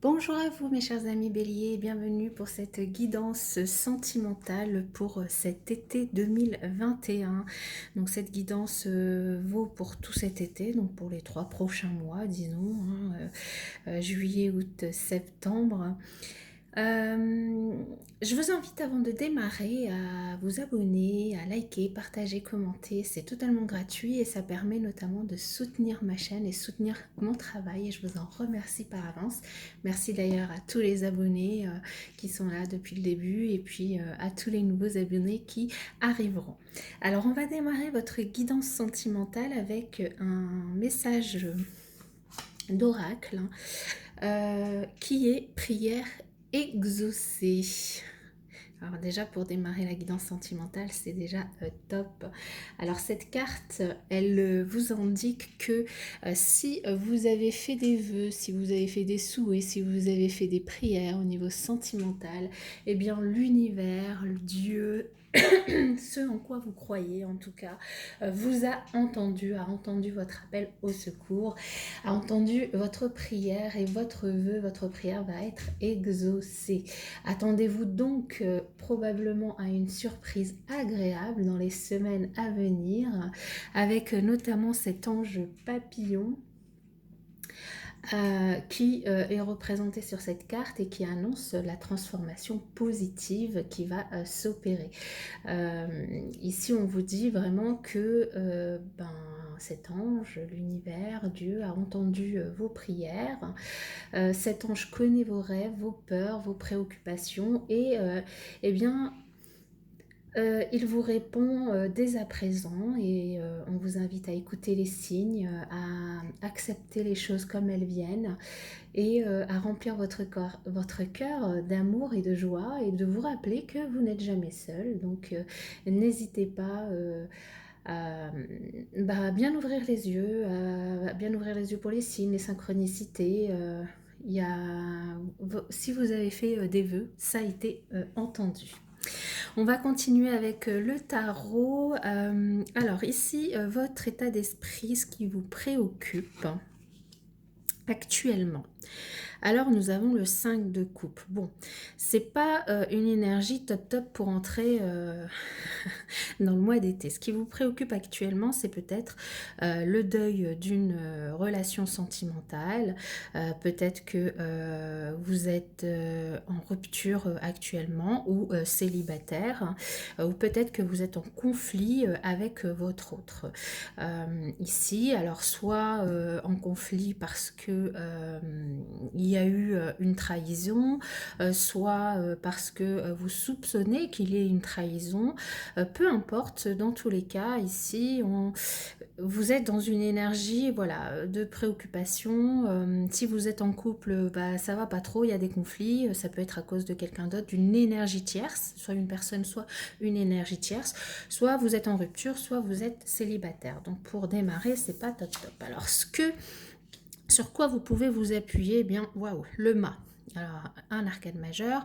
Bonjour à vous mes chers amis béliers, bienvenue pour cette guidance sentimentale pour cet été 2021. Donc cette guidance vaut pour tout cet été, donc pour les 3 prochains mois disons, juillet, août, septembre. Euh, je vous invite avant de démarrer à vous abonner, à liker, partager, commenter. C'est totalement gratuit et ça permet notamment de soutenir ma chaîne et soutenir mon travail et je vous en remercie par avance. Merci d'ailleurs à tous les abonnés qui sont là depuis le début et puis à tous les nouveaux abonnés qui arriveront. Alors on va démarrer votre guidance sentimentale avec un message d'oracle qui est prière exaucée. Alors déjà pour démarrer la guidance sentimentale, c'est déjà top. Alors cette carte, elle vous indique que si vous avez fait des vœux, si vous avez fait des souhaits, si vous avez fait des prières au niveau sentimental, eh bien l'univers, Dieu, ce en quoi vous croyez en tout cas, vous a entendu votre appel au secours, a entendu votre prière et votre vœu, votre prière va être exaucée. Attendez-vous donc probablement à une surprise agréable dans les semaines à venir, avec notamment cet ange papillon qui est représenté sur cette carte et qui annonce la transformation positive qui va s'opérer. Ici, on vous dit vraiment que cet ange, l'univers, Dieu a entendu vos prières. Cet ange connaît vos rêves, vos peurs, vos préoccupations et eh bien, il vous répond dès à présent et on vous invite à écouter les signes, à accepter les choses comme elles viennent et à remplir votre cœur d'amour et de joie et de vous rappeler que vous n'êtes jamais seul. Donc n'hésitez pas à bien ouvrir les yeux, à bien ouvrir les yeux pour les signes, les synchronicités. Il y a, si vous avez fait des vœux, ça a été entendu. On va continuer avec le tarot. Alors ici, votre état d'esprit, ce qui vous préoccupe actuellement. Alors nous avons le 5 de coupe. Bon, c'est pas une énergie top top pour entrer dans le mois d'été. Ce qui vous préoccupe actuellement, c'est peut-être le deuil d'une relation sentimentale. Peut-être que vous êtes en rupture actuellement ou célibataire. Ou peut-être que vous êtes en conflit avec votre autre. Ici, alors soit en conflit parce que il y a eu une trahison, soit parce que vous soupçonnez qu'il y ait une trahison, peu importe, dans tous les cas, ici, vous êtes dans une énergie voilà, de préoccupation. Si vous êtes en couple, ça va pas trop, il y a des conflits, ça peut être à cause de quelqu'un d'autre, d'une énergie tierce, soit une personne, soit une énergie tierce, soit vous êtes en rupture, soit vous êtes célibataire. Donc pour démarrer, c'est pas top top. Alors sur quoi vous pouvez vous appuyer? Eh bien, waouh, le mât. Alors, un arcade majeur.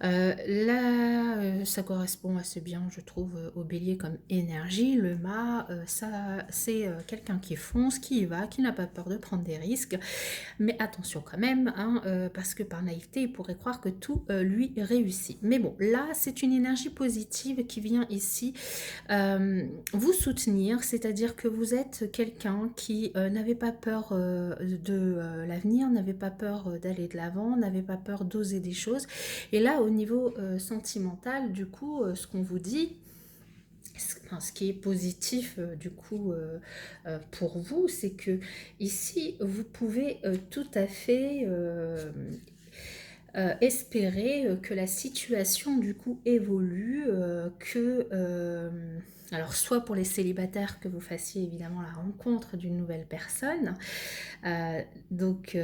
Là, ça correspond assez bien, je trouve, au bélier comme énergie. Le mât, ça, c'est quelqu'un qui fonce, qui y va, qui n'a pas peur de prendre des risques. Mais attention quand même, parce que par naïveté, il pourrait croire que tout lui réussit. Mais bon, là, c'est une énergie positive qui vient ici vous soutenir, c'est-à-dire que vous êtes quelqu'un qui n'avait pas peur de l'avenir, n'avait pas peur d'aller de l'avant, n'avait pas peur d'oser des choses. Et là, au niveau sentimental, du coup, ce qu'on vous dit, ce qui est positif du coup pour vous, c'est que ici, vous pouvez tout à fait espérer que la situation du coup évolue, alors soit pour les célibataires que vous fassiez évidemment la rencontre d'une nouvelle personne, euh, donc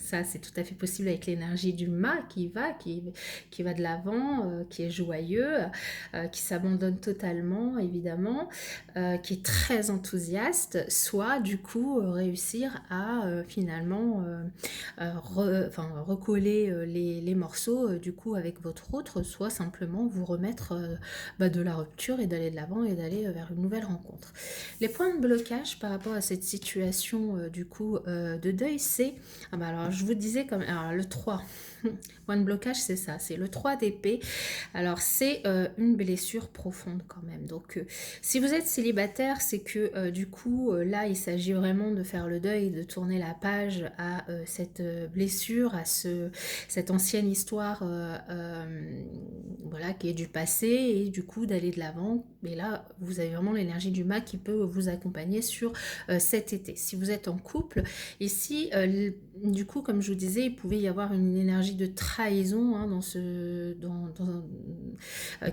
ça c'est tout à fait possible avec l'énergie du mât qui va de l'avant, qui est joyeux, qui s'abandonne totalement évidemment, qui est très enthousiaste, soit du coup réussir à finalement recoller les morceaux du coup avec votre autre, soit simplement vous remettre de la rupture et d'aller de l'avant et d'aller vers une nouvelle rencontre. Les points de blocage par rapport à cette situation du coup de deuil, c'est alors je vous disais comme alors le 3, point de blocage, c'est ça, c'est le 3 d'épée. Alors c'est une blessure profonde quand même. Donc si vous êtes célibataire, c'est que du coup là il s'agit vraiment de faire le deuil, de tourner la page à cette blessure, à cette ancienne histoire voilà, qui est du passé, et du coup d'aller de l'avant. Et là vous avez vraiment l'énergie du mât qui peut vous accompagner sur cet été. Si vous êtes en couple, ici du coup comme je vous disais, il pouvait y avoir une énergie de trahison hein,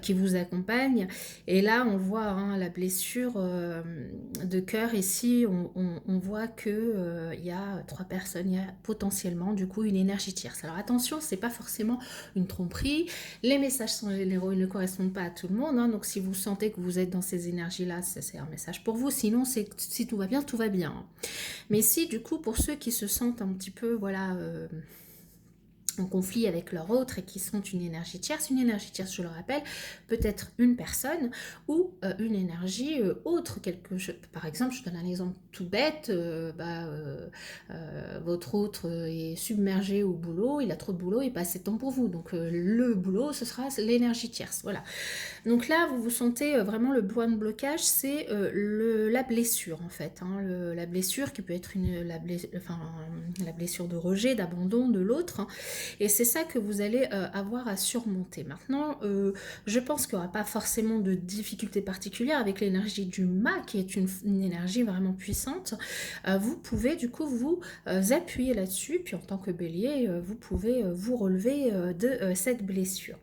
qui vous accompagne. Et là on voit hein, la blessure de cœur ici, on voit que il y a 3 personnes, il y a potentiellement du coup une énergie tierce. Alors attention, c'est pas forcément une tromperie, les messages sont généraux, ils ne correspondent pas à tout le monde hein, donc si vous sentez que vous êtes dans ces énergies là, c'est un message pour vous, sinon c'est si tout va bien. Mais si du coup pour ceux qui se sentent un petit peu voilà en conflit avec leur autre et qui sont une énergie tierce, je le rappelle, peut être une personne ou une énergie autre, quelque chose. Par exemple, je donne un exemple tout bête, votre autre est submergé au boulot, il a trop de boulot, il passe assez de temps pour vous. Donc le boulot, ce sera l'énergie tierce. Voilà. Donc là, vous vous sentez vraiment le point de blocage, c'est la blessure en fait. Hein, la blessure qui peut être la blessure de rejet, d'abandon de l'autre. Hein, et c'est ça que vous allez avoir à surmonter. Maintenant, je pense qu'il n'y aura pas forcément de difficultés particulières avec l'énergie du mât, qui est une énergie vraiment puissante. Vous pouvez du coup vous appuyer là-dessus, puis en tant que bélier, vous pouvez vous relever de cette blessure.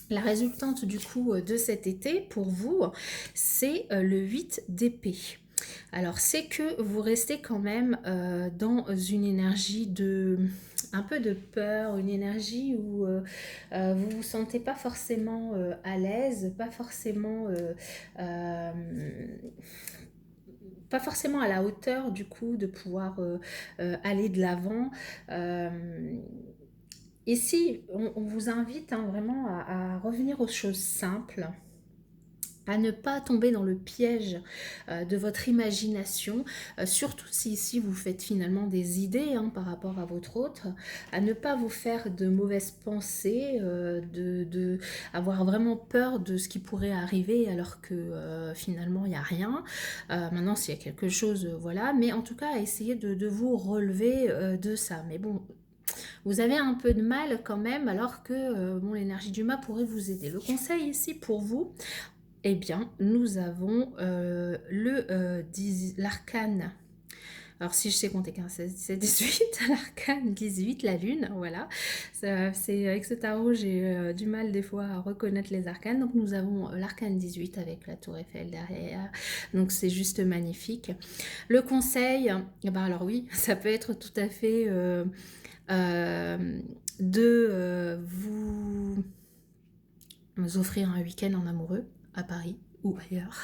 La résultante du coup de cet été pour vous, c'est le 8 d'épée. Alors c'est que vous restez quand même dans une énergie de un peu de peur, une énergie où vous vous sentez pas forcément à l'aise, euh, pas forcément à la hauteur du coup de pouvoir aller de l'avant. Ici, on vous invite hein, vraiment à revenir aux choses simples, à ne pas tomber dans le piège de votre imagination, surtout si ici vous faites finalement des idées hein, par rapport à votre autre, à ne pas vous faire de mauvaises pensées, avoir vraiment peur de ce qui pourrait arriver alors que finalement il n'y a rien. Maintenant s'il y a quelque chose, voilà, mais en tout cas à essayer de vous relever de ça. Mais bon, vous avez un peu de mal quand même, alors que bon, l'énergie du mât pourrait vous aider. Le conseil ici pour vous, eh bien, nous avons l'arcane. Alors, si je sais compter 15, 16, 17, 18, l'arcane 18, la lune, voilà. C'est avec ce tarot, j'ai du mal des fois à reconnaître les arcanes. Donc, nous avons l'arcane 18 avec la tour Eiffel derrière. Donc, c'est juste magnifique. Le conseil, eh ben, alors oui, ça peut être tout à fait vous offrir un week-end en amoureux à Paris ou ailleurs,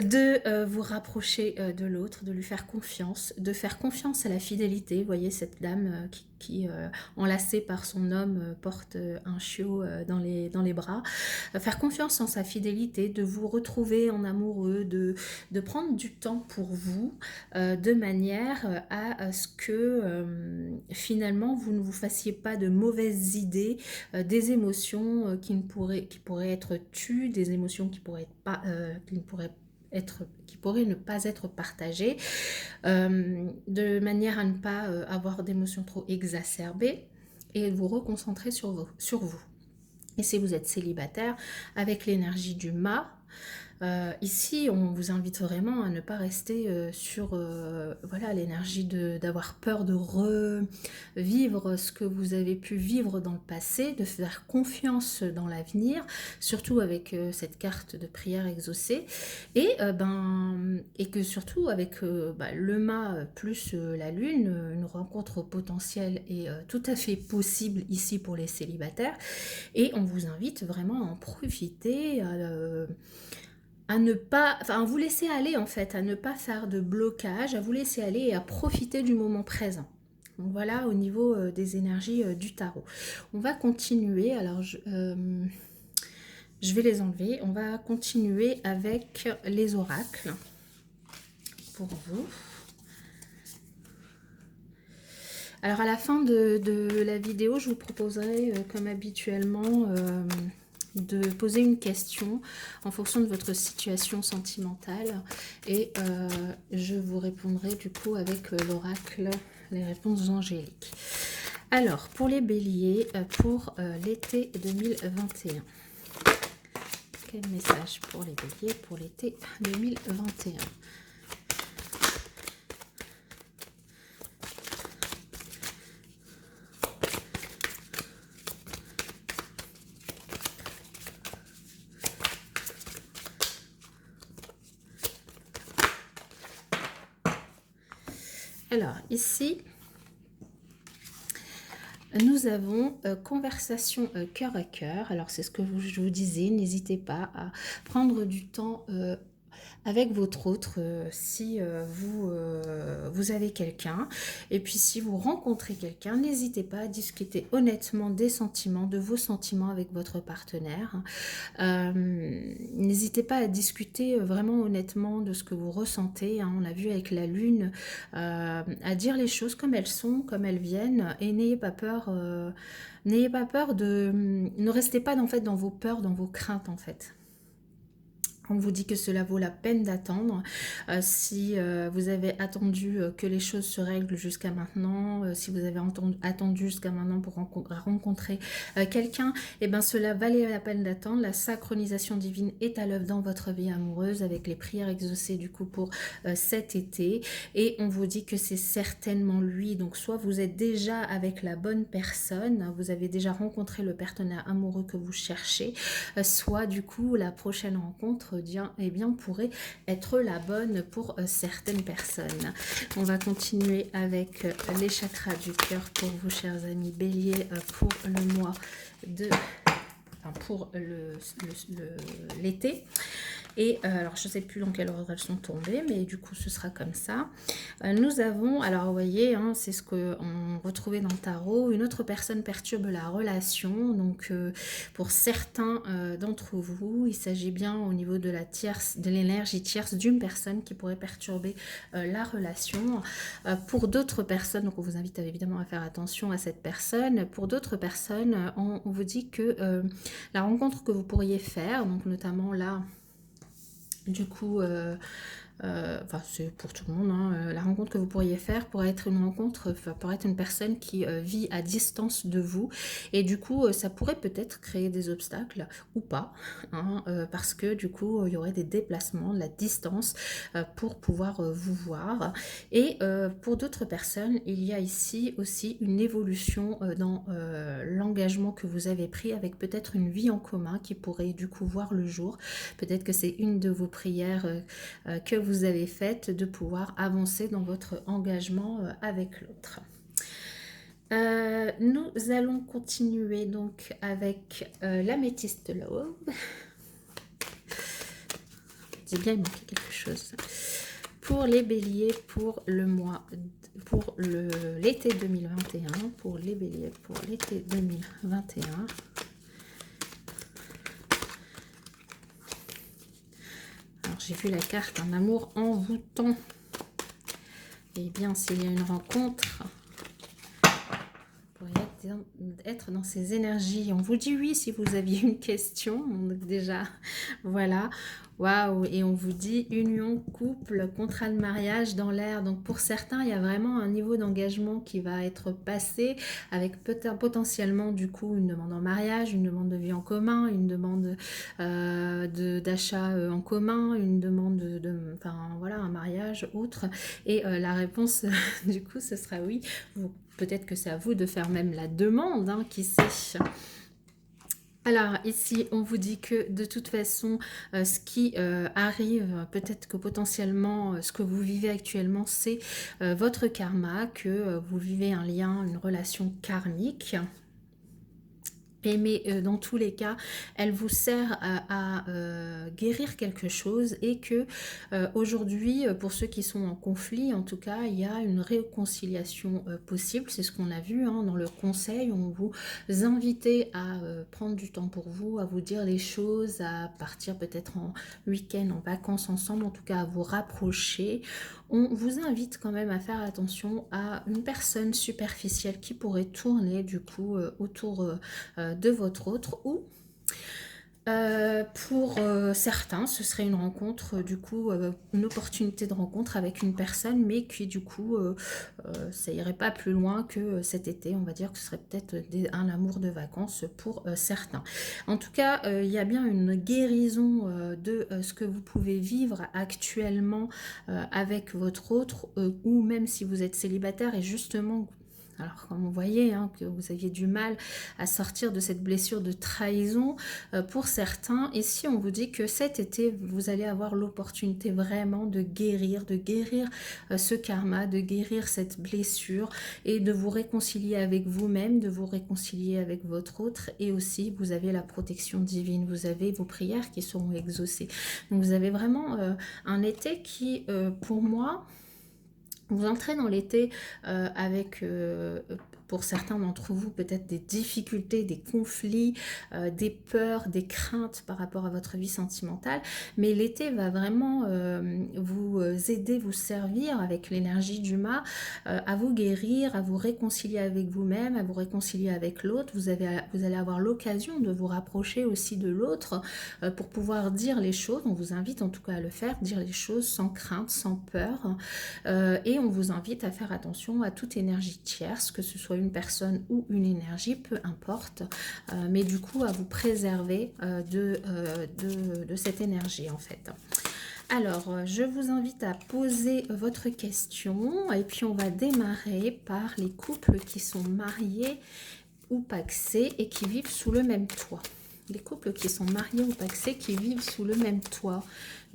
de vous rapprocher de l'autre, de lui faire confiance, de faire confiance à la fidélité. Vous voyez cette dame qui enlacée par son homme, porte un chiot dans les bras. Faire confiance en sa fidélité, de vous retrouver en amoureux, de prendre du temps pour vous, de manière à ce que finalement vous ne vous fassiez pas de mauvaises idées, des émotions qui pourraient être tues, des émotions qui pourraient ne pas être partagées, de manière à ne pas avoir d'émotions trop exacerbées et vous reconcentrer sur vous. Et si vous êtes célibataire, avec l'énergie du mât, ici, on vous invite vraiment à ne pas rester sur voilà, l'énergie d'avoir peur de revivre ce que vous avez pu vivre dans le passé, de faire confiance dans l'avenir, surtout avec cette carte de prière exaucée, et que surtout avec le mât plus la lune, une rencontre potentielle est tout à fait possible ici pour les célibataires, et on vous invite vraiment à en profiter, à ne pas, enfin à vous laisser aller en fait, à ne pas faire de blocage, à vous laisser aller et à profiter du moment présent. Donc voilà au niveau des énergies du tarot. On va continuer, alors je vais les enlever, on va continuer avec les oracles pour vous. Alors à la fin de la vidéo, je vous proposerai, comme habituellement, de poser une question en fonction de votre situation sentimentale et je vous répondrai du coup avec l'oracle, les réponses angéliques. Alors, pour les béliers, pour l'été 2021. Quel message pour les béliers pour l'été 2021? Alors, ici, nous avons conversation cœur à cœur. Alors, c'est ce que je vous disais, n'hésitez pas à prendre du temps avec votre autre si vous avez quelqu'un. Et puis, si vous rencontrez quelqu'un, n'hésitez pas à discuter honnêtement des sentiments, de vos sentiments avec votre partenaire. N'hésitez pas à discuter vraiment honnêtement de ce que vous ressentez, hein. On a vu avec la lune, à dire les choses comme elles sont, comme elles viennent, et n'ayez pas peur de... Ne restez pas en fait dans vos peurs, dans vos craintes en fait. On vous dit que cela vaut la peine d'attendre. Si vous avez attendu que les choses se règlent jusqu'à maintenant, si vous avez attendu jusqu'à maintenant pour rencontrer quelqu'un, eh ben cela valait la peine d'attendre. La synchronisation divine est à l'œuvre dans votre vie amoureuse avec les prières exaucées du coup pour cet été. Et on vous dit que c'est certainement lui. Donc soit vous êtes déjà avec la bonne personne, vous avez déjà rencontré le partenaire amoureux que vous cherchez, soit du coup la prochaine rencontre pourrait être la bonne pour certaines personnes. On va continuer avec les chakras du cœur pour vous, chers amis béliers, pour le mois de... pour l'été. Et alors, je ne sais plus dans quel ordre elles sont tombées, mais du coup, ce sera comme ça. Nous avons, alors vous voyez, hein, c'est ce qu'on retrouvait dans le tarot, une autre personne perturbe la relation. Donc, pour certains d'entre vous, il s'agit bien au niveau de l'énergie tierce d'une personne qui pourrait perturber la relation. Pour d'autres personnes, donc on vous invite évidemment à faire attention à cette personne. Pour d'autres personnes, on vous dit que la rencontre que vous pourriez faire, donc notamment là, du coup, enfin c'est pour tout le monde, hein, la rencontre que vous pourriez faire pourrait être une rencontre, pourrait être une personne qui vit à distance de vous, et du coup ça pourrait peut-être créer des obstacles ou pas, hein, parce que du coup il y aurait des déplacements, de la distance pour pouvoir vous voir. Et pour d'autres personnes, il y a ici aussi une évolution dans l'engagement que vous avez pris avec peut-être une vie en commun qui pourrait du coup voir le jour. Peut-être que c'est une de vos prières que vous avez faites de pouvoir avancer dans votre engagement avec l'autre. Nous allons continuer donc avec l'améthyste Love. J'ai bien, il manquait quelque chose. Pour les béliers, pour le mois, pour l'été 2021, pour les béliers, pour l'été 2021. Alors j'ai vu la carte, un amour envoûtant. Eh bien, s'il y a une rencontre, vous pourriez être dans ces énergies. On vous dit oui si vous aviez une question. Donc déjà, voilà. Waouh! Et on vous dit union, couple, contrat de mariage dans l'air. Donc pour certains, il y a vraiment un niveau d'engagement qui va être passé avec potentiellement du coup une demande en mariage, une demande de vie en commun, une demande d'achat en commun, une demande enfin voilà, un mariage, autre. Et la réponse du coup ce sera oui. Peut-être que c'est à vous de faire même la demande, hein, qui sait. Alors ici on vous dit que de toute façon ce qui arrive, peut-être que potentiellement ce que vous vivez actuellement c'est votre karma, que vous vivez un lien, une relation karmique. Mais dans tous les cas, elle vous sert guérir quelque chose et que aujourd'hui, pour ceux qui sont en conflit, en tout cas, il y a une réconciliation possible. C'est ce qu'on a vu hein, dans le conseil. On vous invitait à prendre du temps pour vous, à vous dire les choses, à partir peut-être en week-end, en vacances ensemble, en tout cas à vous rapprocher. On vous invite quand même à faire attention à une personne superficielle qui pourrait tourner du coup autour de votre autre ou pour certains, ce serait une rencontre, du coup, une opportunité de rencontre avec une personne, mais qui du coup, ça irait pas plus loin que cet été. On va dire que ce serait peut-être un amour de vacances pour certains. En tout cas, il y a bien une guérison de ce que vous pouvez vivre actuellement avec votre autre, ou même si vous êtes célibataire et justement alors, comme vous voyez, hein, que vous aviez du mal à sortir de cette blessure de trahison pour certains. Ici, on vous dit que cet été, vous allez avoir l'opportunité vraiment de guérir ce karma, de guérir cette blessure et de vous réconcilier avec vous-même, de vous réconcilier avec votre autre. Et aussi, vous avez la protection divine, vous avez vos prières qui seront exaucées. Donc, vous avez vraiment un été qui, pour moi, vous entrez dans l'été avec, pour certains d'entre vous, peut-être des difficultés, des conflits, des peurs, des craintes par rapport à votre vie sentimentale. Mais l'été va vraiment vous aider, vous servir avec l'énergie du mât à vous guérir, à vous réconcilier avec vous-même, à vous réconcilier avec l'autre. Vous allez avoir l'occasion de vous rapprocher aussi de l'autre pour pouvoir dire les choses. On vous invite en tout cas à le faire, dire les choses sans crainte, sans peur. Et on vous invite à faire attention à toute énergie tierce, que ce soit une personne ou une énergie, peu importe, mais du coup à vous préserver de cette énergie en fait. Alors, je vous invite à poser votre question et puis on va démarrer par les couples qui sont mariés ou pacsés et qui vivent sous le même toit. Les couples qui sont mariés ou pacsés qui vivent sous le même toit.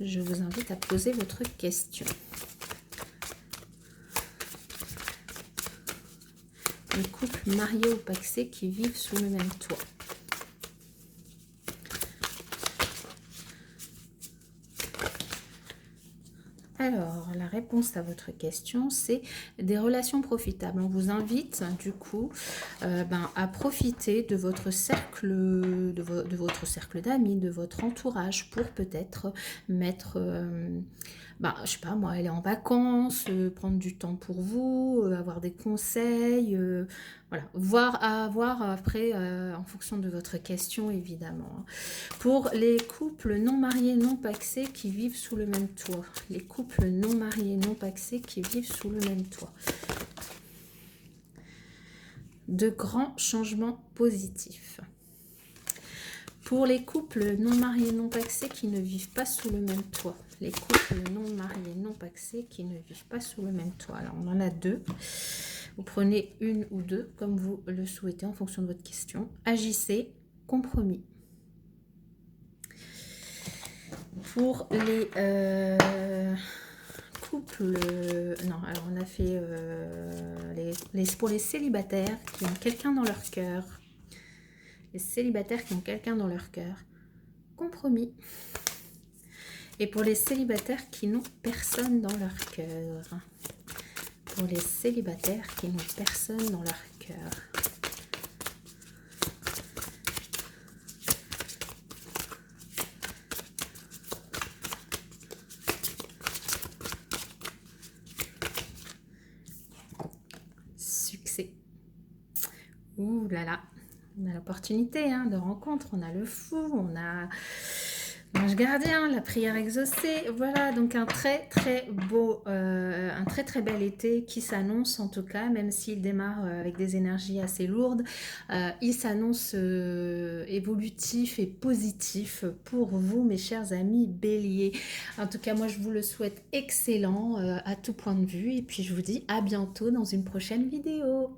Je vous invite à poser votre question. Les couples mariés ou pacsés qui vivent sous le même toit. Alors, la réponse à votre question, c'est des relations profitables. On vous invite, du coup, à profiter de votre cercle, de votre cercle d'amis, de votre entourage, pour peut-être mettre, je sais pas moi, aller en vacances, prendre du temps pour vous, avoir des conseils, voilà, voir après, en fonction de votre question, évidemment. Hein. Pour les couples non mariés, non pacsés qui vivent sous le même toit. Les couples non mariés, non pacsés qui vivent sous le même toit. De grands changements positifs. Pour les couples non mariés, non pacsés qui ne vivent pas sous le même toit. Les couples non mariés, non pacsés qui ne vivent pas sous le même toit. Alors, on en a deux. Vous prenez une ou deux, comme vous le souhaitez, en fonction de votre question. Agissez, compromis. Pour les couples... non, alors on a fait pour les célibataires qui ont quelqu'un dans leur cœur. Les célibataires qui ont quelqu'un dans leur cœur. Compromis. Et pour les célibataires qui n'ont personne dans leur cœur. Pour les célibataires qui n'ont personne dans leur cœur. Succès. Ouh là là. On a l'opportunité de rencontre, on a le fou, on a l'ange gardien, la prière exaucée. Voilà, donc un très très beau, un très très bel été qui s'annonce en tout cas, même s'il démarre avec des énergies assez lourdes. Il s'annonce évolutif et positif pour vous, mes chers amis béliers. En tout cas, moi je vous le souhaite excellent à tout point de vue et puis je vous dis à bientôt dans une prochaine vidéo.